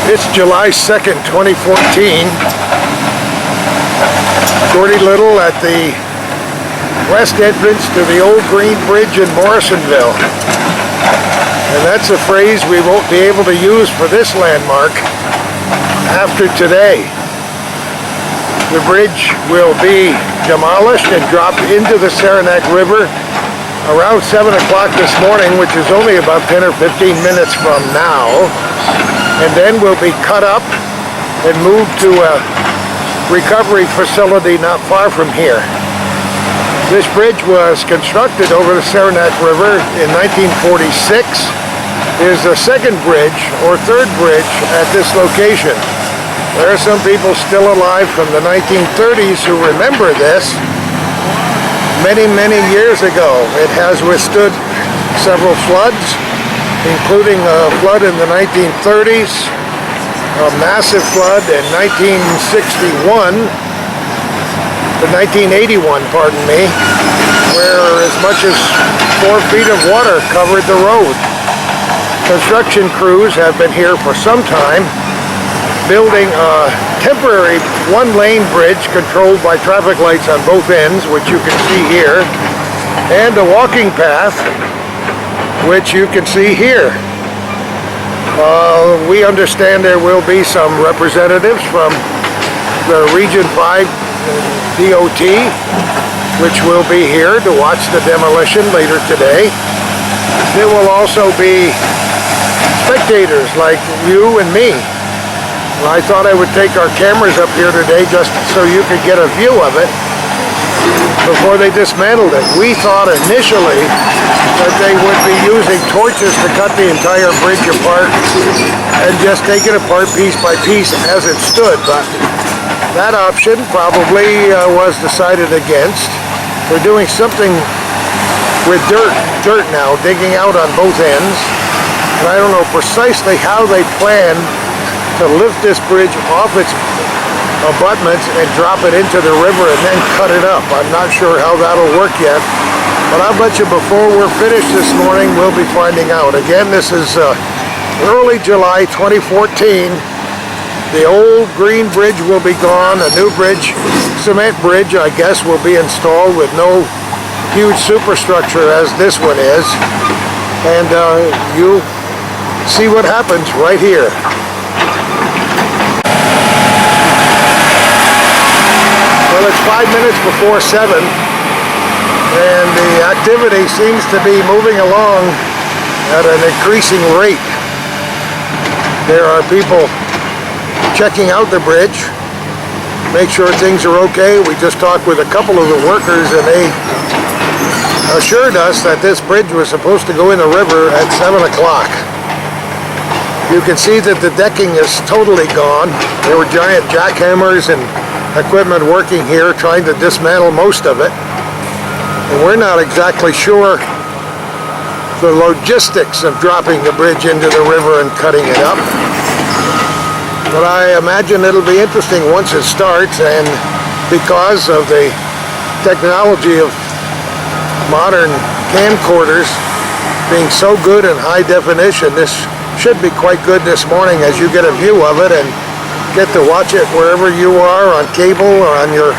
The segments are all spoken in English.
It's July 2nd, 2014. Gordy Little at the west entrance to the old Green Bridge in Morrisonville. And that's a phrase we won't be able to use for this landmark after today. The bridge will be demolished and dropped into the Saranac River around 7 o'clock this morning, which is only about 10 or 15 minutes from now, and then will be cut up and moved to a recovery facility not far from here. This bridge was constructed over the Saranac River in 1946. It is the second bridge or third bridge at this location. There are some people still alive from the 1930s who remember this. Many, many years ago, it has withstood several floods, including a flood in the 1930s, a massive flood in 1981, pardon me, where as much as 4 feet of water covered the road. Construction crews have been here for some time, building a temporary one-lane bridge controlled by traffic lights on both ends, which you can see here, and a walking path, which you can see here. We understand there will be some representatives from the Region 5 DOT, which will be here to watch the demolition later today. There will also be spectators like you and me. I thought I would take our cameras up here today just so you could get a view of it before they dismantled it. We thought initially that they would be using torches to cut the entire bridge apart and just take it apart piece by piece as it stood, but that option probably was decided against. They're doing something with dirt now, digging out on both ends, and I don't know precisely how they plan to lift this bridge off its abutments and drop it into the river and then cut it up. I'm not sure how that'll work yet, but I'll bet you before we're finished this morning we'll be finding out. Again, this is early July 2014. The old Green Bridge will be gone. A new bridge, cement bridge, I guess, will be installed with no huge superstructure as this one is, and you see what happens right here. Well, it's 5 minutes before 7, and the activity seems to be moving along at an increasing rate. There are people checking out the bridge, make sure things are okay. We just talked with a couple of the workers, and they assured us that this bridge was supposed to go in the river at 7 o'clock. You can see that the decking is totally gone. There were giant jackhammers and equipment working here trying to dismantle most of it, and we're not exactly sure the logistics of dropping the bridge into the river and cutting it up, but I imagine it'll be interesting once it starts, and because of the technology of modern camcorders being so good in high definition, this should be quite good this morning as you get a view of it and get to watch it wherever you are, on cable or on your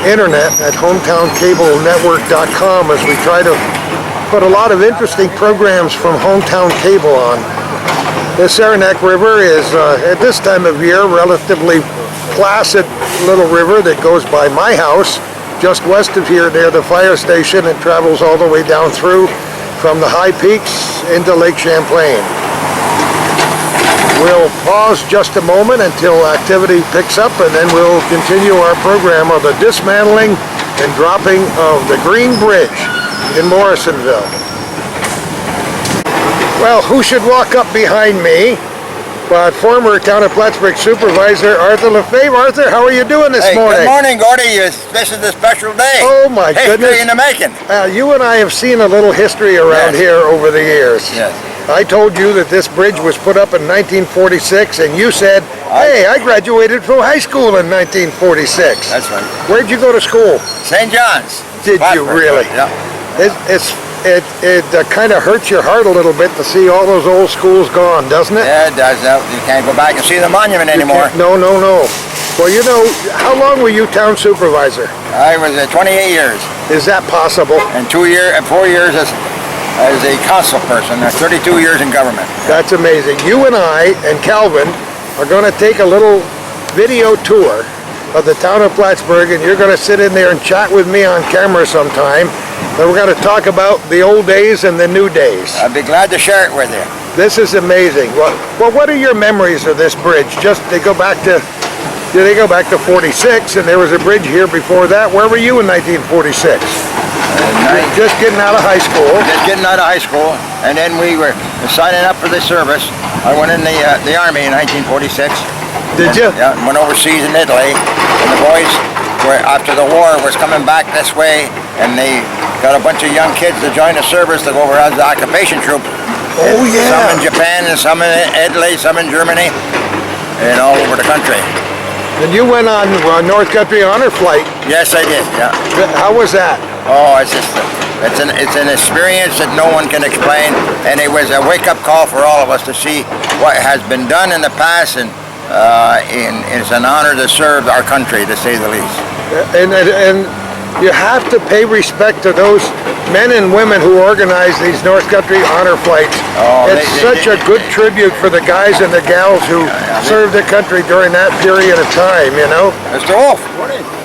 internet at hometowncablenetwork.com, as we try to put a lot of interesting programs from Hometown Cable on. The Saranac River is, at this time of year, relatively placid little river that goes by my house just west of here near the fire station. It travels all the way down through from the high peaks into Lake Champlain. We'll pause just a moment until activity picks up, and then we'll continue our program of the dismantling and dropping of the Green Bridge in Morrisonville. Well, who should walk up behind me but former Town of Plattsburgh Supervisor Arthur Lefebvre. Arthur, how are you doing this morning? Good morning, Gordy. This is a special day. Oh my goodness. History in the making. You and I have seen a little history around here over the years. Yes. I told you that this bridge was put up in 1946, and you said, hey, I graduated from high school in 1946. That's right. Where'd you go to school? St. John's. Did you really? Yeah. it kind of hurts your heart a little bit to see all those old schools gone, doesn't it? Yeah, it does. You can't go back and see the monument anymore. No. Well, you know, how long were you town supervisor? I was 28 years. Is that possible? And 4 years as a council person. 32 years in government. That's amazing. You and I and Calvin are going to take a little video tour of the town of Plattsburgh, and you're going to sit in there and chat with me on camera sometime. And we're going to talk about the old days and the new days. I'd be glad to share it with you. This is amazing. Well, what are your memories of this bridge? They go back to 46, and there was a bridge here before that. Where were you in 1946? Just getting out of high school. Just getting out of high school, and then we were signing up for the service. I went in the Army in 1946. Did you? Yeah, went overseas in Italy, and the boys were, after the war, was coming back this way, and they got a bunch of young kids to join the service to go over as the occupation troop. Oh yeah. Some in Japan, and some in Italy, some in Germany, and all over the country. And you went on North Country Honor Flight. Yes, I did. Yeah. How was that? Oh, it's an experience that no one can explain, and it was a wake-up call for all of us to see what has been done in the past, and it's an honor to serve our country, to say the least. And you have to pay respect to those men and women who organize these North Country Honor Flights. Oh, it's such a good tribute for the guys and the gals who served the country during that period of time, you know. Mr. Wolf,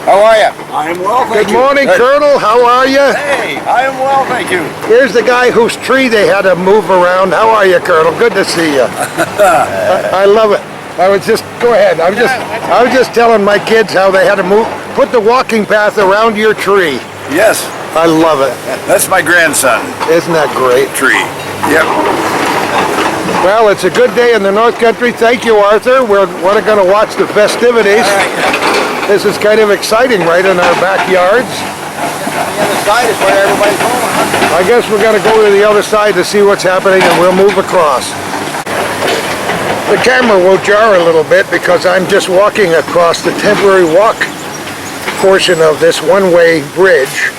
how are you? I am well, thank you. Good morning, Colonel. How are you? Hey, I am well, thank you. Here's the guy whose tree they had to move around. How are you, Colonel? Good to see you. I love it. Go ahead. I was just telling my kids how they had to put the walking path around your tree. Yes, I love it. that's my grandson. Isn't that great? Tree. Yep. Well, it's a good day in the North Country. Thank you, Arthur. We're going to watch the festivities. This is kind of exciting right in our backyards. The other side is where everybody's going. I guess we're going to go to the other side to see what's happening, and we'll move across. The camera will jar a little bit because I'm just walking across the temporary walk portion of this one-way bridge.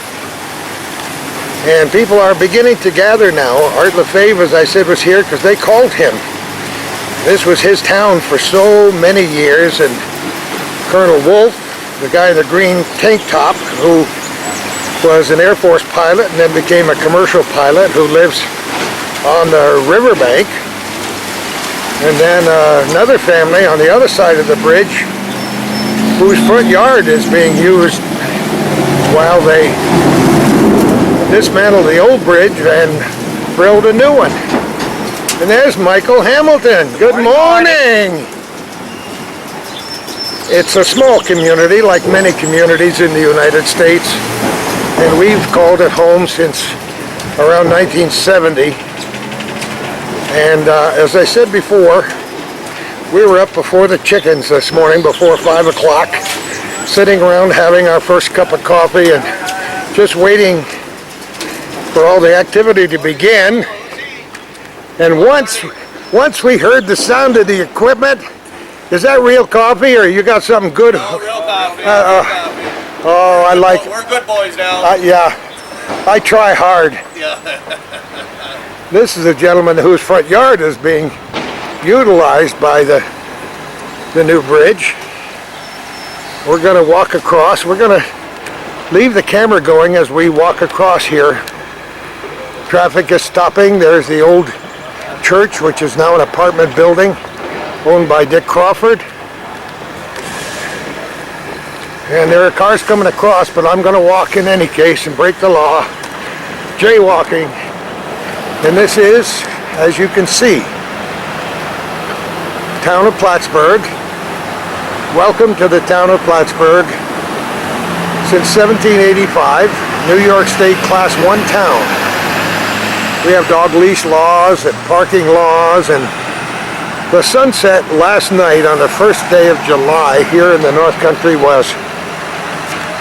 And people are beginning to gather now. Art Lefebvre, as I said, was here because they called him. This was his town for so many years, and Colonel Wolf, the guy in the green tank top, who was an Air Force pilot and then became a commercial pilot who lives on the riverbank. And then another family on the other side of the bridge whose front yard is being used while they dismantle the old bridge and build a new one. And there's Michael Hamilton. Good morning. It's a small community, like many communities in the United States, and we've called it home since around 1970. And as I said before, we were up before the chickens this morning, before 5 o'clock, sitting around having our first cup of coffee and just waiting for all the activity to begin. And once we heard the sound of the equipment, is that real coffee or you got something good? Oh, real coffee. Oh, I like it. We're good boys now. Yeah, I try hard. This is a gentleman whose front yard is being utilized by the new bridge. We're going to walk across. We're going to leave the camera going as we walk across here. Traffic is stopping. There's the old church, which is now an apartment building owned by Dick Crawford. And there are cars coming across, but I'm going to walk in any case and break the law. Jaywalking. And this is, as you can see, town of Plattsburgh. Welcome to the town of Plattsburgh. Since 1785, New York State Class 1 town. We have dog leash laws and parking laws, and the sunset last night on the first day of July here in the North Country was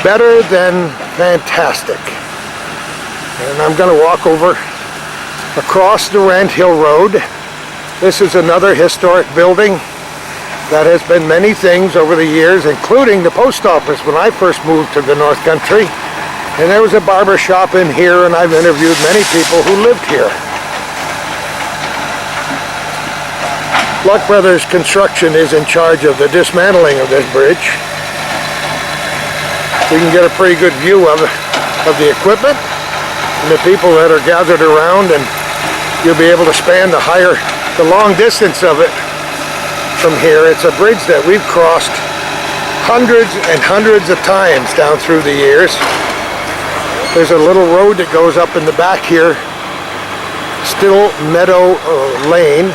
better than fantastic. And I'm going to walk over across the Rand Hill Road. This is another historic building that has been many things over the years, including the post office when I first moved to the North Country. And there was a barber shop in here, and I've interviewed many people who lived here. Luck Brothers Construction is in charge of the dismantling of this bridge. We can get a pretty good view of the equipment and the people that are gathered around, and you'll be able to span the long distance of it from here. It's a bridge that we've crossed hundreds and hundreds of times down through the years. There's a little road that goes up in the back here, Still Meadow Lane,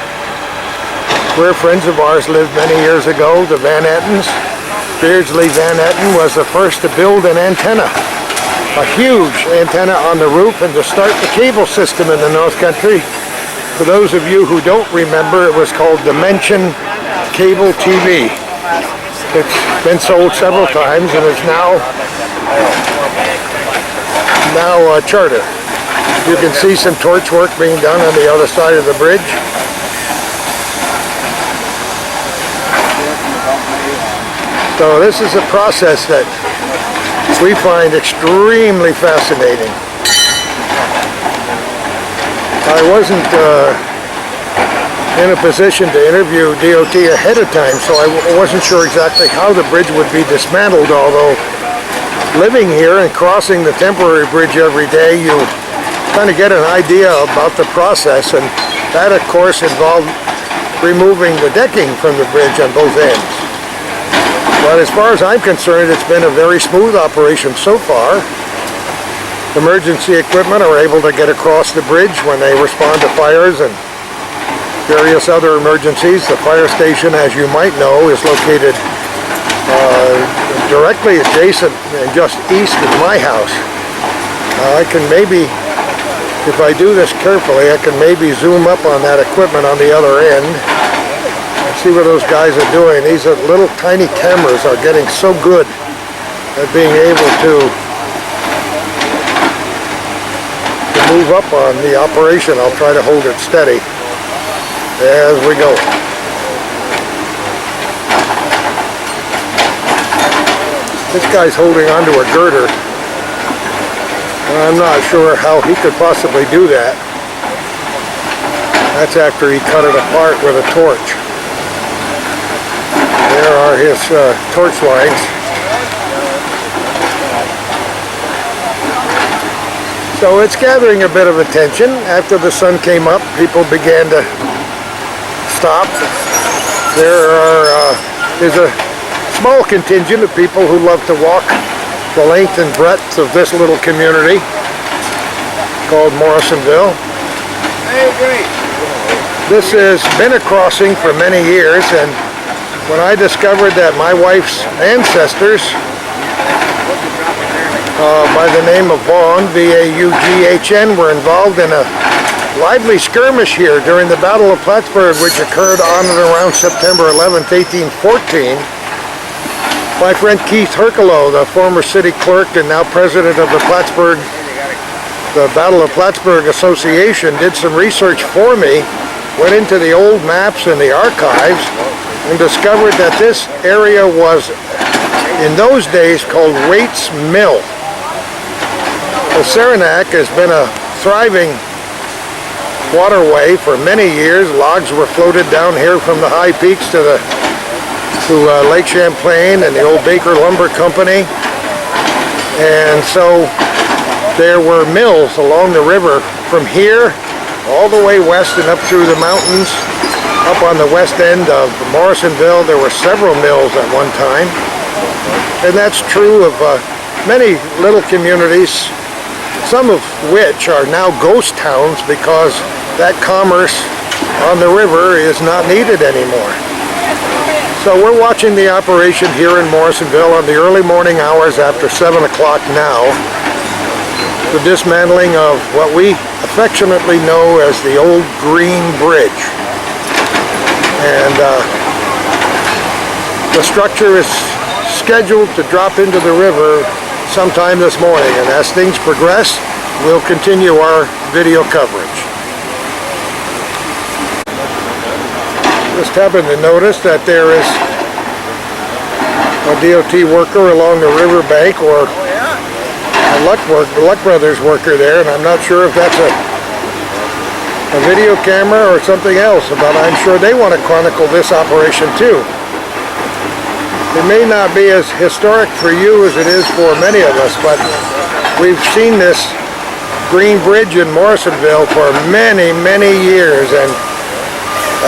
where friends of ours lived many years ago, the Van Ettens. Beardsley Van Etten was the first to build an antenna, a huge antenna on the roof, and to start the cable system in the North Country. For those of you who don't remember, it was called Demolition Cable TV. It's been sold several times and is now Charter. You can see some torch work being done on the other side of the bridge. So this is a process that we find extremely fascinating. I wasn't in a position to interview DOT ahead of time, so I wasn't sure exactly how the bridge would be dismantled, although living here and crossing the temporary bridge every day, you kind of get an idea about the process, and that of course involved removing the decking from the bridge on both ends. But as far as I'm concerned, it's been a very smooth operation so far. Emergency equipment are able to get across the bridge when they respond to fires and various other emergencies. The fire station, as you might know, is located directly adjacent and just east of my house. I can maybe, if I do this carefully, I can maybe zoom up on that equipment on the other end. See what those guys are doing. These little tiny cameras are getting so good at being able to move up on the operation. I'll try to hold it steady as we go. This guy's holding onto a girder. I'm not sure how he could possibly do that. That's after he cut it apart with a torch. There are his torch lines. So it's gathering a bit of attention. After the sun came up, people began to stop. There's a small contingent of people who love to walk the length and breadth of this little community called Morrisonville. This has been a crossing for many years, and when I discovered that my wife's ancestors, by the name of Vaughn, V-A-U-G-H-N, were involved in a lively skirmish here during the Battle of Plattsburgh, which occurred on and around September 11th, 1814. My friend Keith Herkelo, the former city clerk and now president of the Battle of Plattsburgh Association, did some research for me, went into the old maps and the archives, and discovered that this area was, in those days, called Waite's Mill. The Saranac has been a thriving waterway for many years. Logs were floated down here from the high peaks to Lake Champlain and the old Baker Lumber Company. And so there were mills along the river from here all the way west and up through the mountains. Up on the west end of Morrisonville, there were several mills at one time. And that's true of many little communities, some of which are now ghost towns because that commerce on the river is not needed anymore. So we're watching the operation here in Morrisonville on the early morning hours after 7 o'clock now. The dismantling of what we affectionately know as the Old Green Bridge. And the structure is scheduled to drop into the river sometime this morning, and as things progress, we'll continue our video coverage. Just happened to notice that there is a DOT worker along the riverbank, or I Luck Brothers worker there, and I'm not sure if that's a video camera or something else, but I'm sure they want to chronicle this operation too. It may not be as historic for you as it is for many of us, but we've seen this green bridge in Morrisonville for many, many years, and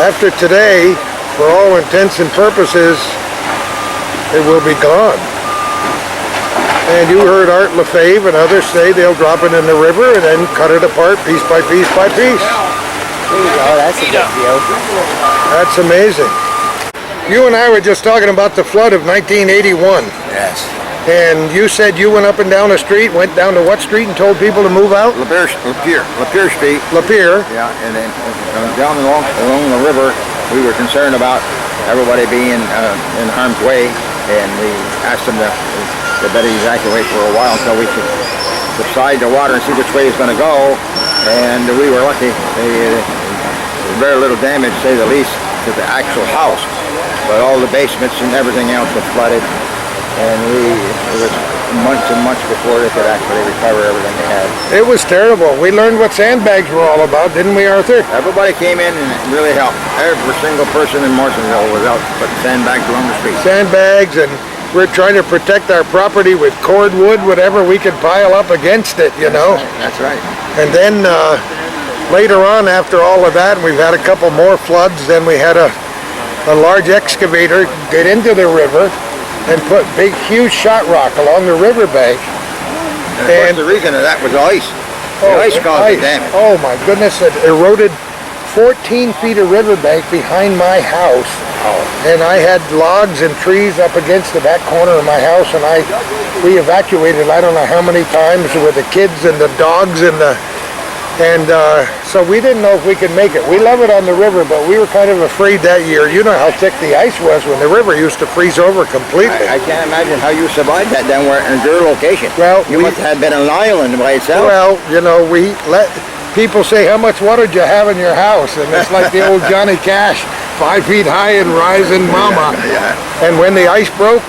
after today, for all intents and purposes, it will be gone. And you heard Art Lefebvre and others say they'll drop it in the river and then cut it apart piece by piece by piece. There you go, that's a big deal. That's amazing. You and I were just talking about the flood of 1981. Yes. And you said you went up and down the street, went down to what street and told people to move out? Lapeer Street. Lapeer. Yeah, and then down along the river, we were concerned about everybody being in harm's way, and we asked them to better evacuate for a while until we could subside the water and see which way it's going to go. And we were lucky. Very little damage, to say the least, to the actual house, but all the basements and everything else was flooded, and it was months and months before they could actually recover everything they had. It was terrible. We learned what sandbags were all about, didn't we, Arthur? Everybody came in and really helped. Every single person in Morrisonville was out putting sandbags along the street. Sandbags, and we're trying to protect our property with cordwood, whatever we could pile up against it, you know. That's right. And then later on, after all of that, we've had a couple more floods. Then we had a large excavator get into the river and put big, huge shot rock along the riverbank. And the reason of that was ice. The ice caused the damage. Oh my goodness, it eroded 14 feet of riverbank behind my house. And I had logs and trees up against the back corner of my house, and we evacuated I don't know how many times with the kids and the dogs and so we didn't know if we could make it. We love it on the river, but we were kind of afraid that year. You know how thick the ice was when the river used to freeze over completely. I can't imagine how you survived that down where in your location. Well, you must have been an island by itself. Well, you know, we let people say, how much water do you have in your house? And it's like the old Johnny Cash, 5 feet high and rising mama. Yeah. And when the ice broke,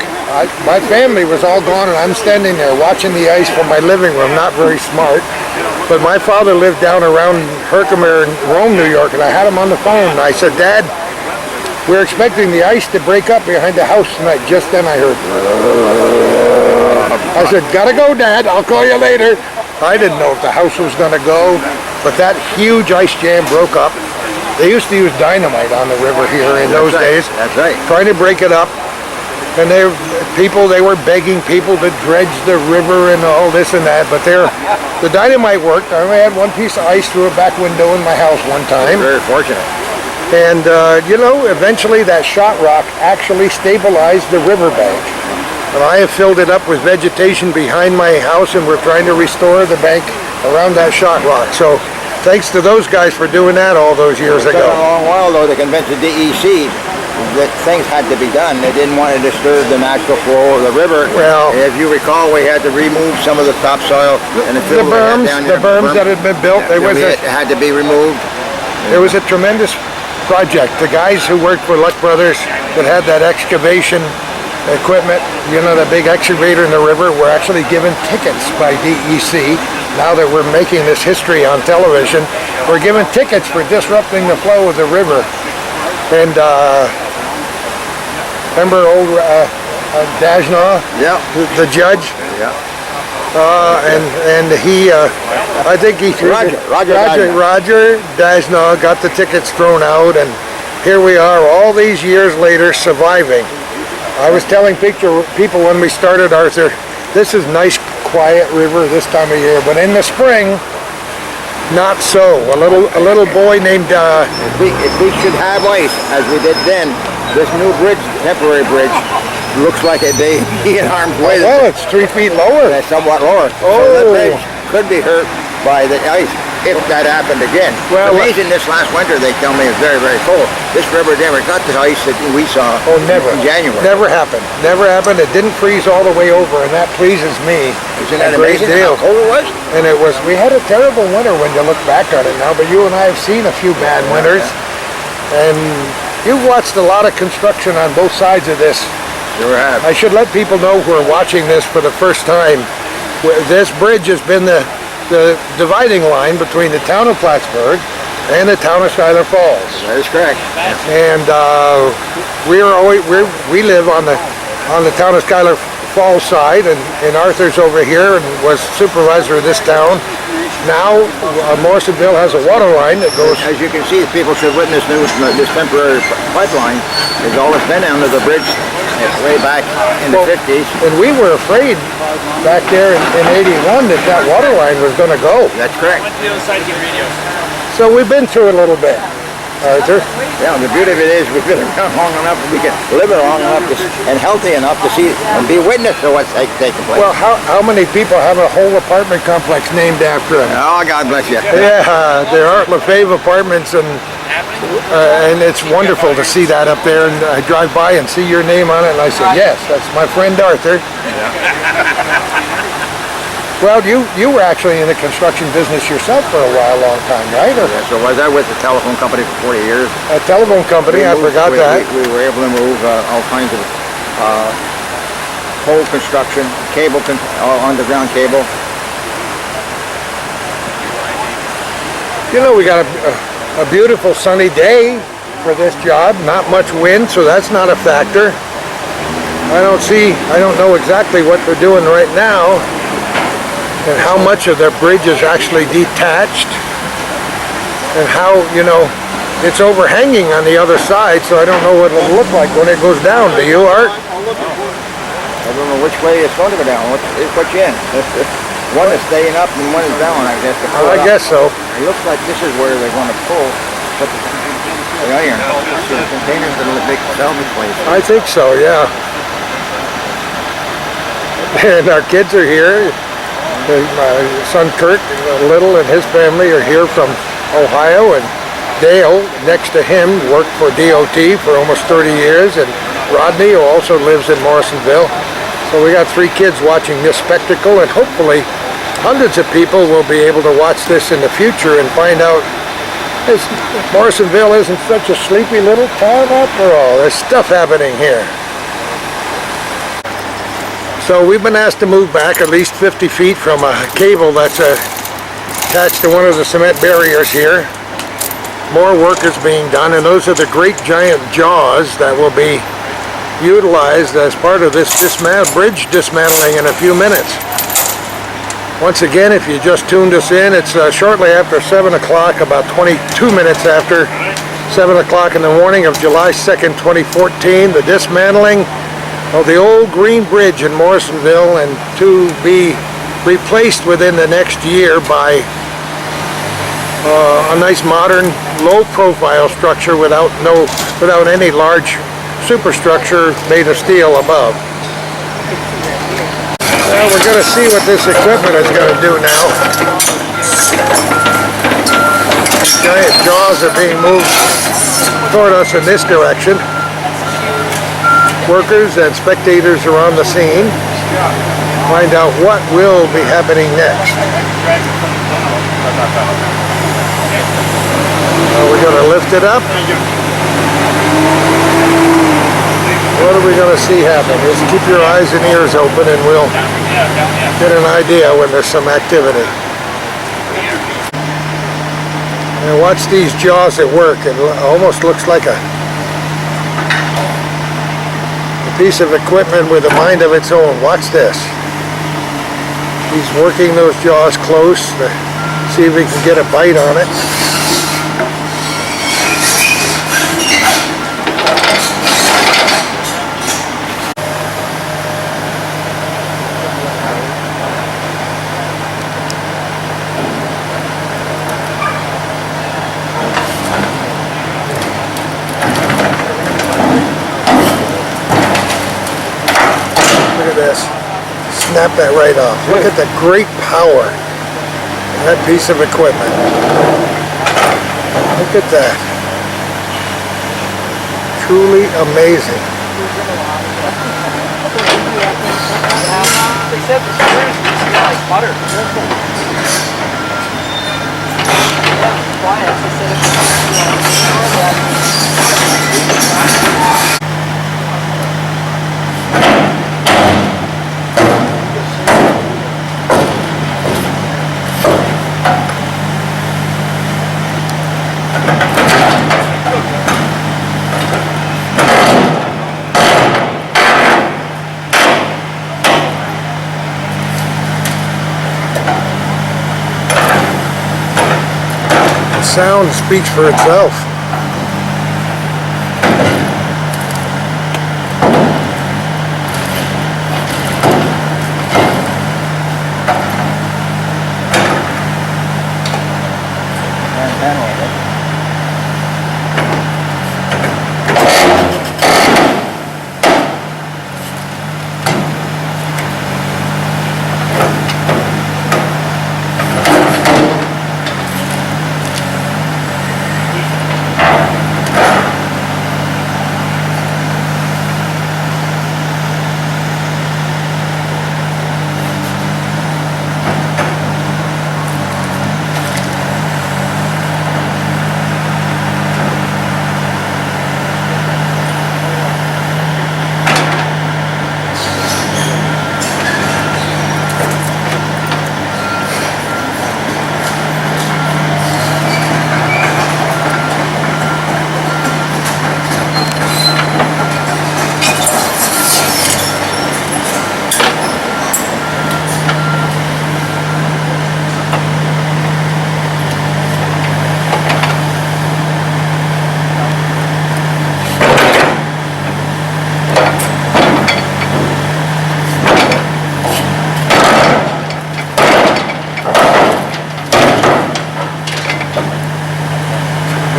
my family was all gone, and I'm standing there watching the ice from my living room. Not very smart, but my father lived down around Herkimer and Rome, New York, and I had him on the phone, and I said, Dad, we're expecting the ice to break up behind the house tonight. Just then I heard, I said, gotta go, Dad, I'll call you later. I didn't know if the house was gonna go, but that huge ice jam broke up. They used to use dynamite on the river here in those days. That's right. Trying to break it up. And they were begging people to dredge the river and all this and that, but the dynamite worked. I only had one piece of ice through a back window in my house one time. Very fortunate. And, you know, eventually that shot rock actually stabilized the riverbank. And I have filled it up with vegetation behind my house, and we're trying to restore the bank around that shot rock. So thanks to those guys for doing that all those years ago. It took a long while, though, to convince the DEC that things had to be done. They didn't want to disturb the natural flow of the river. Well, if you recall, we had to remove some of the topsoil and the berms that had been built. It had to be removed. It was a tremendous project. The guys who worked for Luck Brothers that had that excavation equipment, you know, the big excavator in the river, were actually given tickets by DEC. Now that we're making this history on television, we're given tickets for disrupting the flow of the river. And remember old Dajnaw, the judge? Yeah. And he, I think he threw Roger Dajnaw got the tickets thrown out, and here we are all these years later surviving. I was telling people when we started, Arthur, this is nice, quiet river this time of year, but in the spring, not so. A little boy named If we should have ice, as we did then, this new bridge, temporary bridge, looks like it may be in harm's way. Well, it's 3 feet lower. It's somewhat lower. Oh. So the bridge could be hurt by the ice if that happened again. Well, the reason this last winter, they tell me, is very, very cold. This river never got the ice that we saw never. in January. Never happened. Never happened. It didn't freeze all the way over, and that pleases me. Isn't that a great amazing deal. how cold it was? And we had a terrible winter when you look back on it now, but you and I have seen a few bad winters. And you've watched a lot of construction on both sides of this. Sure have. I should let people know who are watching this for the first time This bridge has been the dividing line between the town of Plattsburgh and the town of Schuyler Falls. That is correct. And we live on the town of Schuyler Falls side, and Arthur's over here and was supervisor of this town. Now Morrisonville has a water line that goes. As you can see, people should witness this temporary pipeline has always been under the bridge way back in the 50s. And we were afraid back there in 81 that water line was going to go. That's correct. Went to the other side to get radios. So we've been through it a little bit, Arthur. Yeah, the beauty of it is we've been around long enough, we can live long enough and healthy enough to see and be witness to what's taking place. Well, how many people have a whole apartment complex named after them? Oh, God bless you. Yeah, there are Lefebvre apartments, and it's wonderful to see that up there. And I drive by and see your name on it, and I say, yes, that's my friend Arthur. Well, you were actually in the construction business yourself for a long time, right? Or Yeah, so was I with the telephone company for 40 years? a telephone company, I forgot that. We were able to move all kinds of pole construction, underground cable. You know, we got a beautiful sunny day for this job, not much wind, so that's not a factor. I don't know exactly what they're doing right now and how much of their bridge is actually detached and how, it's overhanging on the other side, so I don't know what it'll look like when it goes down. Do you, Art? I don't know which way it's going to go down. Which end? One is staying up and one is down, I guess. I guess so. It looks like this is where they're going to pull the iron. The containers that are the big salvage place. I think so, yeah. And our kids are here. My son Kurt Little and his family are here from Ohio, and Dale, next to him, worked for DOT for almost 30 years, and Rodney, who also lives in Morrisonville. So we got 3 kids watching this spectacle, and hopefully hundreds of people will be able to watch this in the future and find out Morrisonville isn't such a sleepy little town after all. There's stuff happening here. So we've been asked to move back at least 50 feet from a cable that's attached to one of the cement barriers here. More work is being done, and those are the great giant jaws that will be utilized as part of this bridge dismantling in a few minutes. Once again, if you just tuned us in, it's shortly after 7 o'clock, about 22 minutes after 7 o'clock in the morning of July 2nd, 2014, the dismantling of the old green bridge in Morrisonville, and to be replaced within the next year by a nice modern low-profile structure without any large superstructure made of steel above. Well, we're going to see what this equipment is going to do now. Giant jaws are being moved toward us in this direction. Workers and spectators are on the scene. Find out what will be happening next. We're going to lift it up. What are we going to see happen? Just keep your eyes and ears open, and we'll get an idea when there's some activity. And watch these jaws at work. It almost looks like a piece of equipment with a mind of its own. Watch this. He's working those jaws close to see if he can get a bite on it. Snap that right off. Look at the great power in that piece of equipment. Look at that. Truly amazing. They said the screws smell like butter. sound speaks for itself.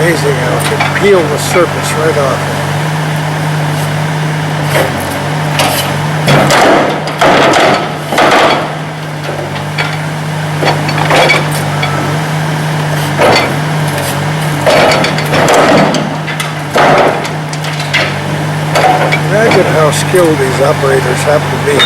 Amazing how it can peel the surface right off. Imagine how skilled these operators have to be.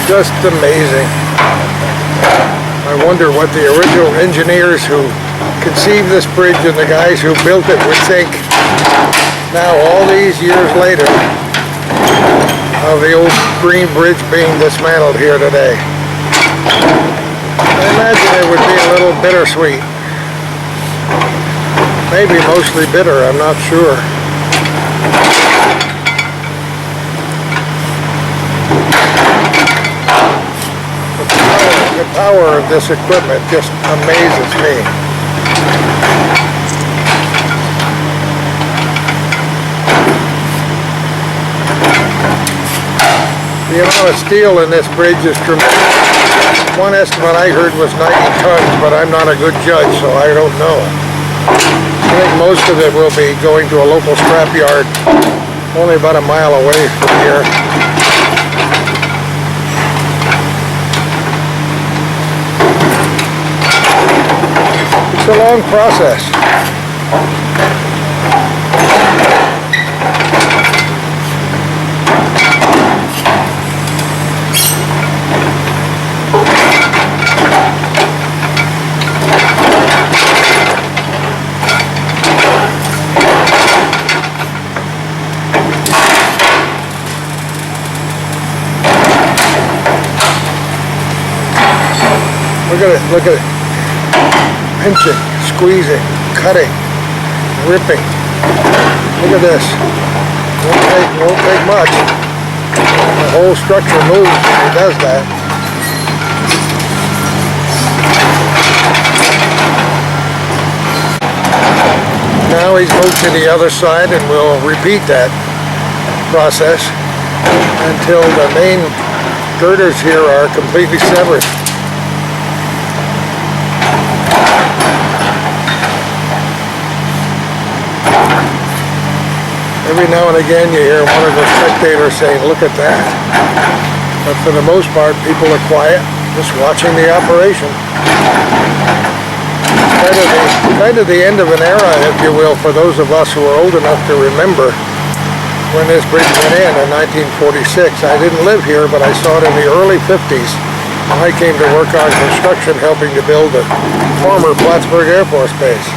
Just amazing. I wonder what the original engineers who conceived this bridge and the guys who built it would think now, all these years later, of the old green bridge being dismantled here today. I imagine it would be a little bittersweet. Maybe mostly bitter, I'm not sure. The power of this equipment just amazes me. The amount of steel in this bridge is tremendous. One estimate I heard was 90 tons, but I'm not a good judge, so I don't know. I think most of it will be going to a local scrapyard only about a mile away from here. It's a long process. Look at it. Pinching, squeezing, cutting, ripping. Look at this. Won't take much. The whole structure moves when he does that. always move to the other side, and we'll repeat that process until the main girders here are completely severed. Every now and again you hear one of the spectators saying, "Look at that." But for the most part, people are quiet, just watching the operation. Kind of the end of an era, if you will, for those of us who are old enough to remember when this bridge went in 1946. I didn't live here, but I saw it in the early 50s when I came to work on construction, helping to build the former Plattsburgh Air Force Base.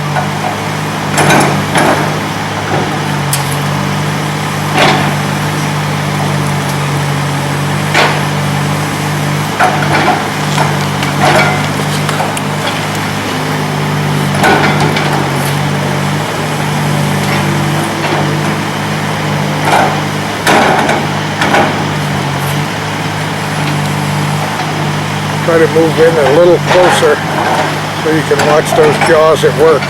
Try to move in a little closer so you can watch those jaws at work.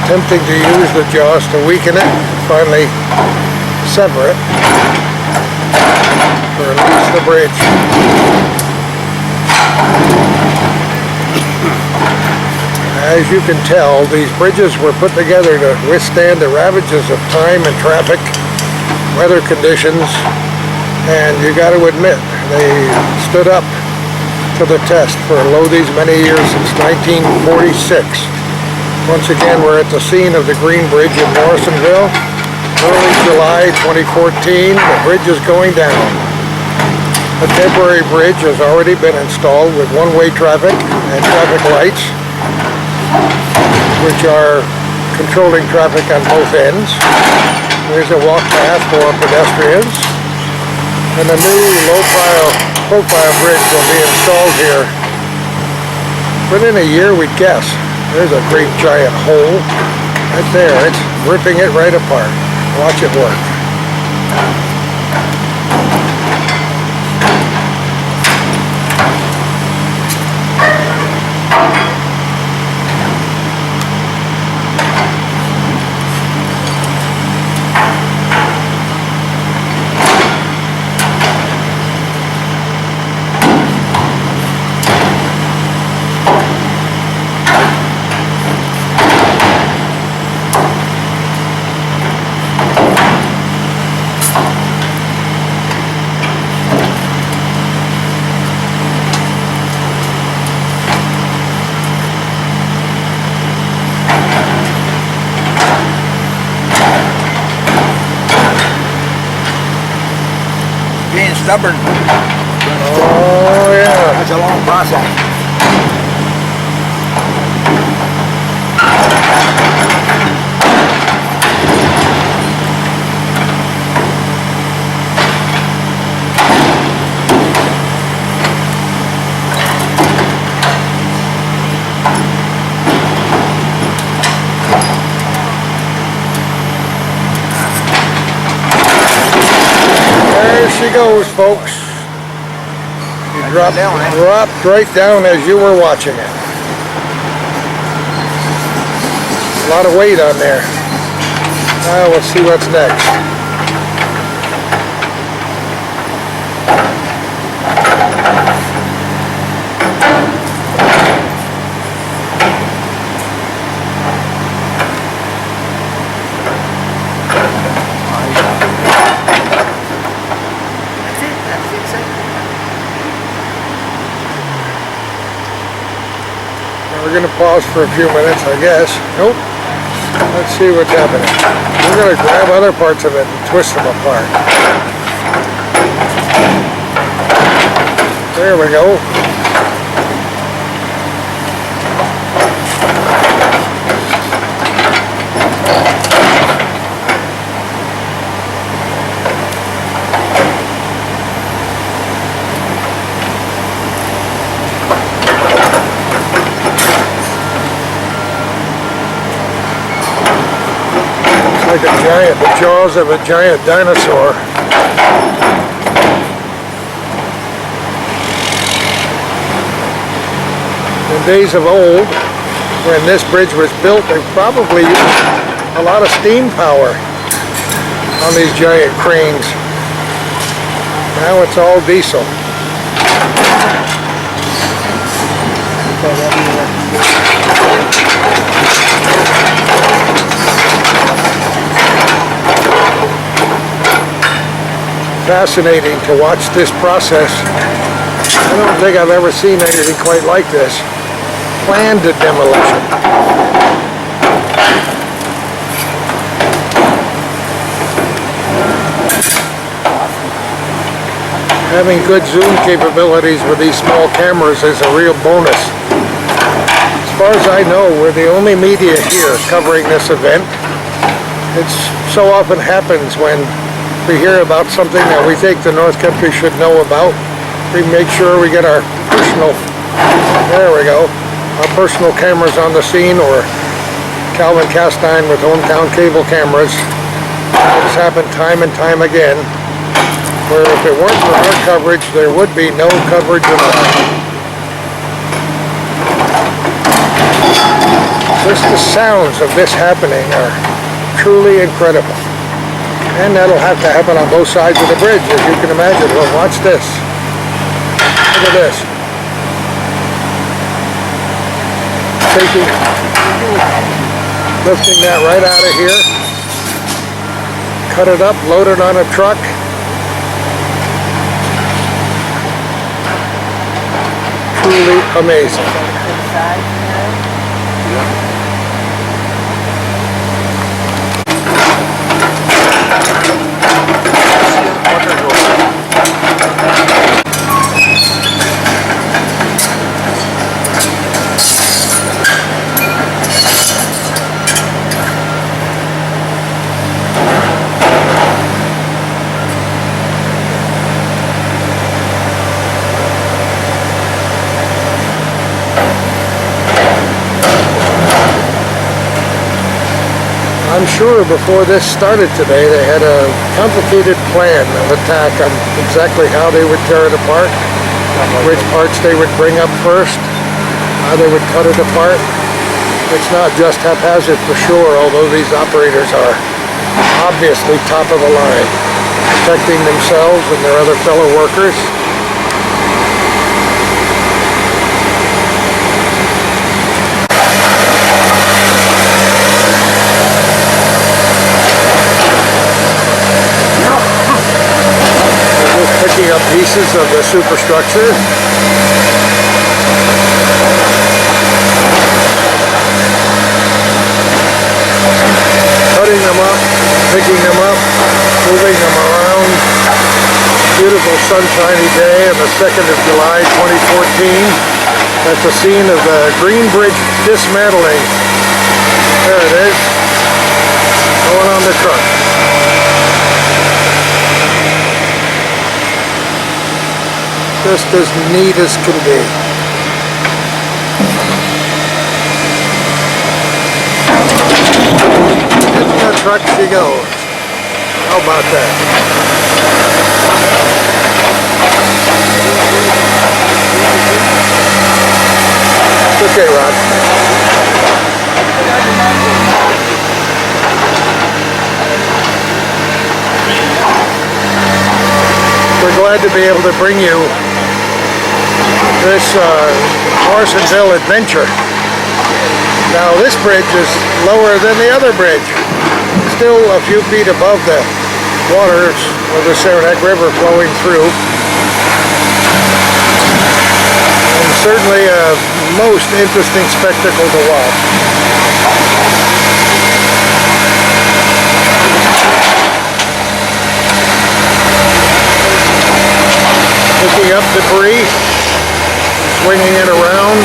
Attempting to use the jaws to weaken it, finally sever it, or release the bridge. As you can tell, these bridges were put together to withstand the ravages of time and traffic, weather conditions, and you got to admit, they stood up to the test for lo these many years since 1946. Once again, we're at the scene of the Green Bridge in Morrisonville. Early July 2014, the bridge is going down. A temporary bridge has already been installed with one-way traffic and traffic lights, which are controlling traffic on both ends. There's a walk path for pedestrians. And a new low-profile bridge will be installed here within a year, we'd guess. There's a great giant hole right there. It's ripping it right apart. Watch it work. Being stubborn. Oh yeah. That's a long process. There she goes, folks. She dropped right down as you were watching it. A lot of weight on there. Now we'll see what's next. We're gonna pause for a few minutes, I guess. Nope. Let's see what's happening. We're gonna grab other parts of it and twist them apart. There we go. Like the jaws of a giant dinosaur. In days of old, when this bridge was built, they probably used a lot of steam power on these giant cranes. Now it's all diesel. Fascinating to watch this process. I don't think I've ever seen anything quite like this. Planned demolition. Having good zoom capabilities with these small cameras is a real bonus. As far as I know, we're the only media here covering this event. It so often happens when we hear about something that we think the North Country should know about. We make sure we get our personal, there we go, our personal cameras on the scene, or Calvin Castine with hometown cable cameras. It's happened time and time again, where if it weren't for our coverage, there would be no coverage at all. Just the sounds of this happening are truly incredible. And that'll have to happen on both sides of the bridge, as you can imagine. Well, watch this. Look at this. Lifting that right out of here. Cut it up, load it on a truck. Truly amazing. I'm sure before this started today, they had a complicated plan of attack on exactly how they would tear it apart, which parts they would bring up first, how they would cut it apart. It's not just haphazard for sure, although these operators are obviously top of the line, protecting themselves and their other fellow workers. Picking up pieces of the superstructure. Cutting them up, picking them up, moving them around. Beautiful sunshiny day on the 2nd of July 2014. That's the scene of the Green Bridge dismantling. There it is. Going on the truck. Just as neat as can be. In the truck she goes. How about that? It's okay, Rod. We're glad to be able to bring you this Morrisonville adventure. Now this bridge is lower than the other bridge, still a few feet above the waters of the Saranac River flowing through, and certainly a most interesting spectacle to watch. Picking up debris, swinging it around,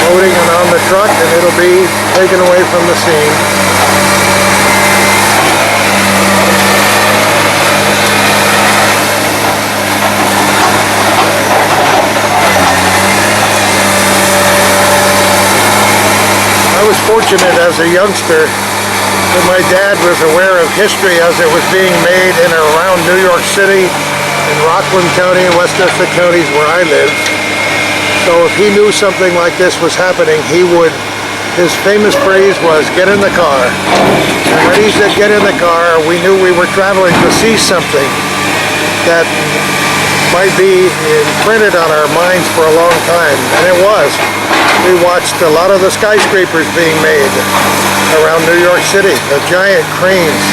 loading it on the truck, and it'll be taken away from the scene. I was fortunate as a youngster that my dad was aware of history as it was being made in and around New York City, in Rockland County and Westchester counties where I lived. So if he knew something like this was happening, his famous phrase was, "Get in the car." And when he said get in the car, we knew we were traveling to see something that might be imprinted on our minds for a long time, and it was. We watched a lot of the skyscrapers being made around New York City, the giant cranes,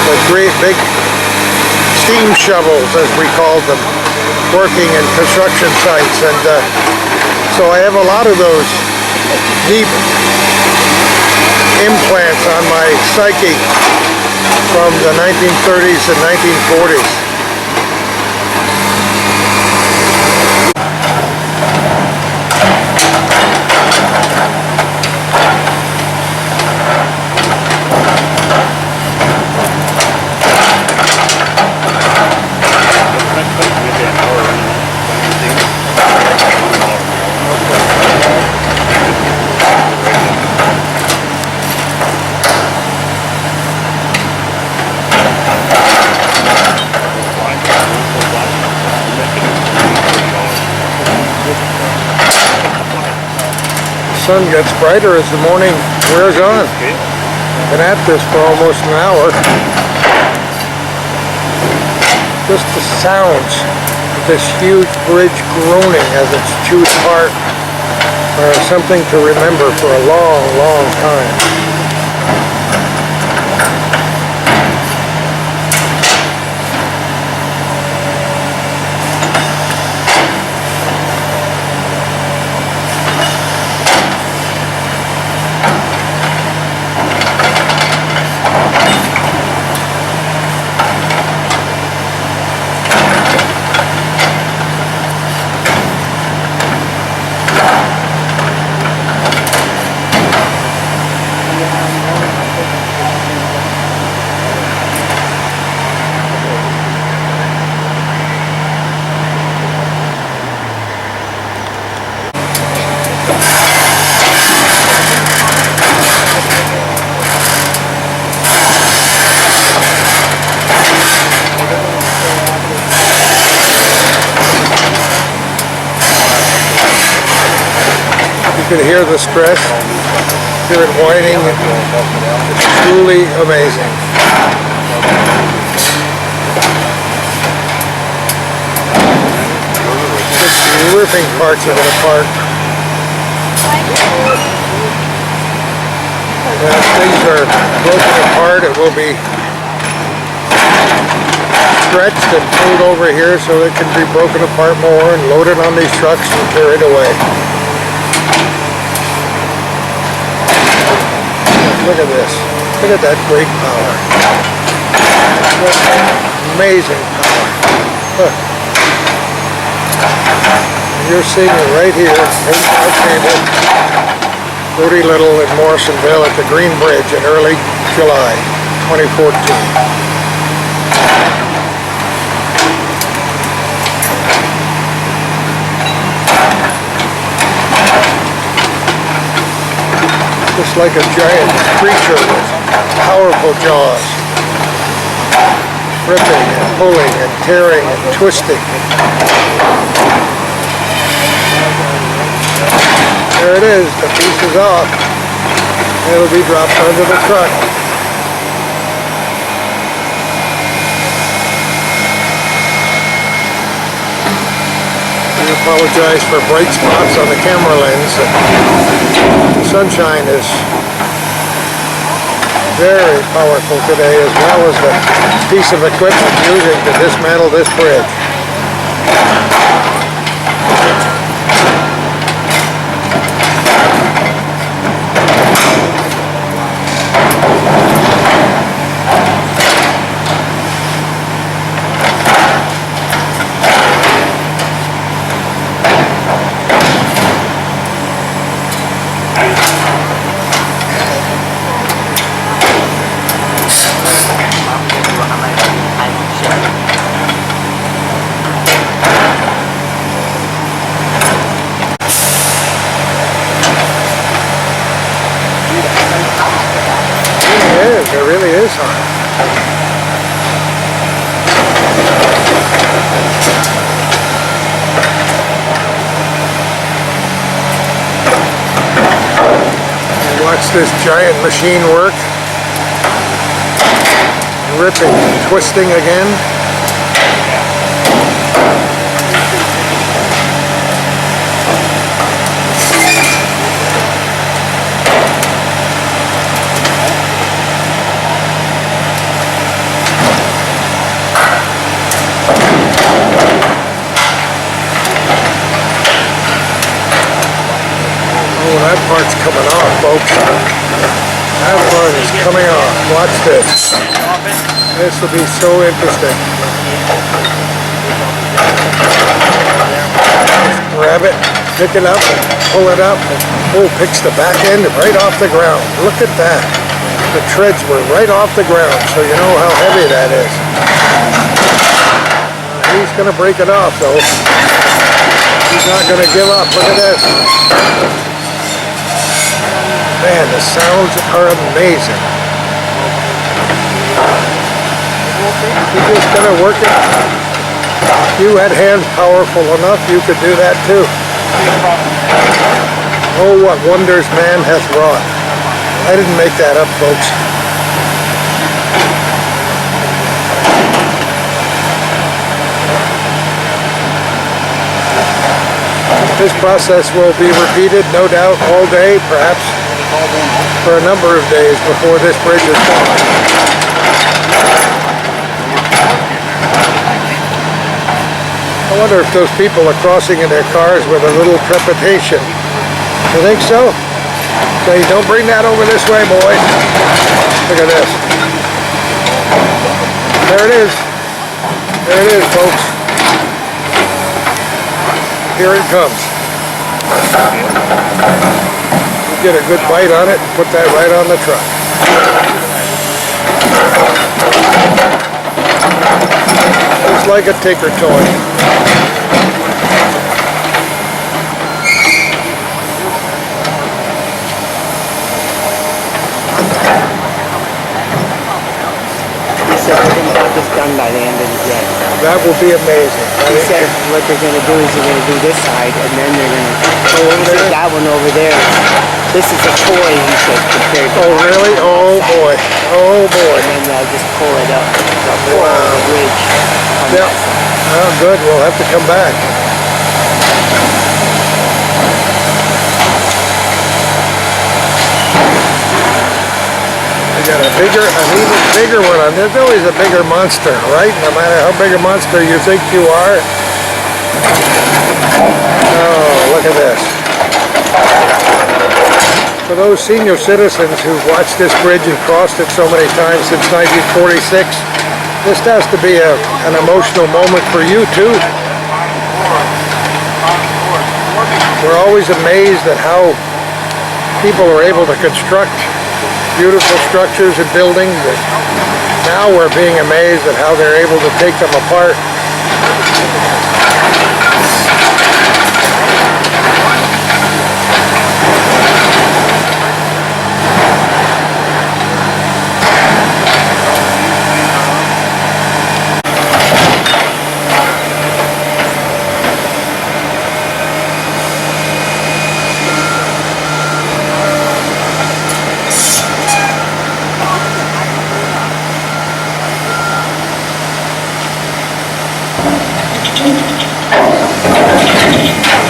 the great big steam shovels, as we called them, working in construction sites. And so I have a lot of those deep implants on my psyche from the 1930s and 1940s. The sun gets brighter as the morning wears on. I've been at this for almost an hour. Just the sounds of this huge bridge groaning as it's chewed apart are something to remember for a long, long time. You can hear the stress, hear it whining. It's truly amazing. Just ripping parts of it apart. And as things are broken apart, it will be stretched and pulled over here so it can be broken apart more and loaded on these trucks and carried away. Look at this. Look at that great power. What amazing power. Look. You're seeing it right here, right on the table. Rudy Little in Morrisonville at the Green Bridge in early July 2014. Just like a giant creature with powerful jaws, ripping and pulling and tearing and twisting. There it is, the piece is off. It'll be dropped onto the truck. I apologize for bright spots on the camera lens. The sunshine is very powerful today, as well as the piece of equipment using to dismantle this bridge. It really is hard. Watch this giant machine work. Ripping, twisting again. Oh, that part's coming off, folks. That part is coming off. Watch this. This will be so interesting. Grab it, pick it up, and pull it up, and picks the back end right off the ground. Look at that. The treads were right off the ground, so you know how heavy that is. He's going to break it off, though. He's not going to give up. Look at this. Man, the sounds are amazing. You're just gonna work it. If you had hands powerful enough, you could do that too. Oh, what wonders man hath wrought. I didn't make that up, folks. This process will be repeated, no doubt, all day, perhaps for a number of days before this bridge is gone. I wonder if those people are crossing in their cars with a little trepidation. You think so? Say, don't bring that over this way, boy. Look at this. There it is. There it is, folks. Here it comes. Get a good bite on it and put that right on the truck. Just like a tinker toy. He said we're going to have this done by the end of the day. That will be amazing. He said what they're going to do is they're going to do this side and then they're going to go over there. That one over there. This is a toy, he said, compared to... Oh, really? Oh, boy. Oh, boy. And then they'll just pull it up. They'll pull over the bridge. Yep. Oh, good. We'll have to come back. We got an even bigger one on. There's always a bigger monster, right? No matter how big a monster you think you are. Oh, look at this. For those senior citizens who've watched this bridge and crossed it so many times since 1946, this has to be an emotional moment for you too. We're always amazed at how people are able to construct beautiful structures and buildings. And now we're being amazed at how they're able to take them apart.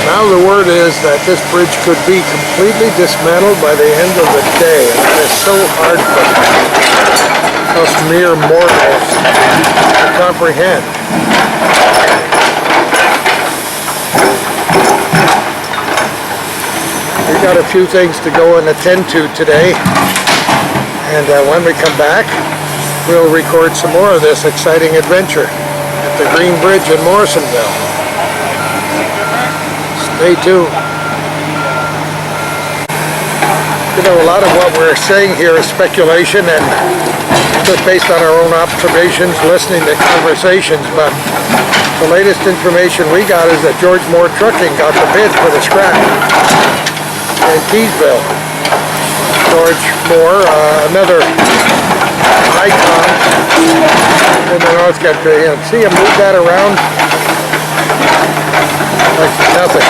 Now the word is that this bridge could be completely dismantled by the end of the day, and that is so hard for us mere mortals to comprehend. got a few things to go and attend to today. And when we come back, we'll record some more of this exciting adventure at the Green Bridge in Morrisonville. Stay tuned. You know, a lot of what we're saying here is speculation and just based on our own observations, listening to conversations, but the latest information we got is that George Moore Trucking got the bid for the scrap in Keysville. George Moore, another icon in the North Country. And see him move that around like nothing.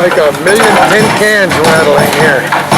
Like a million tin cans rattling here.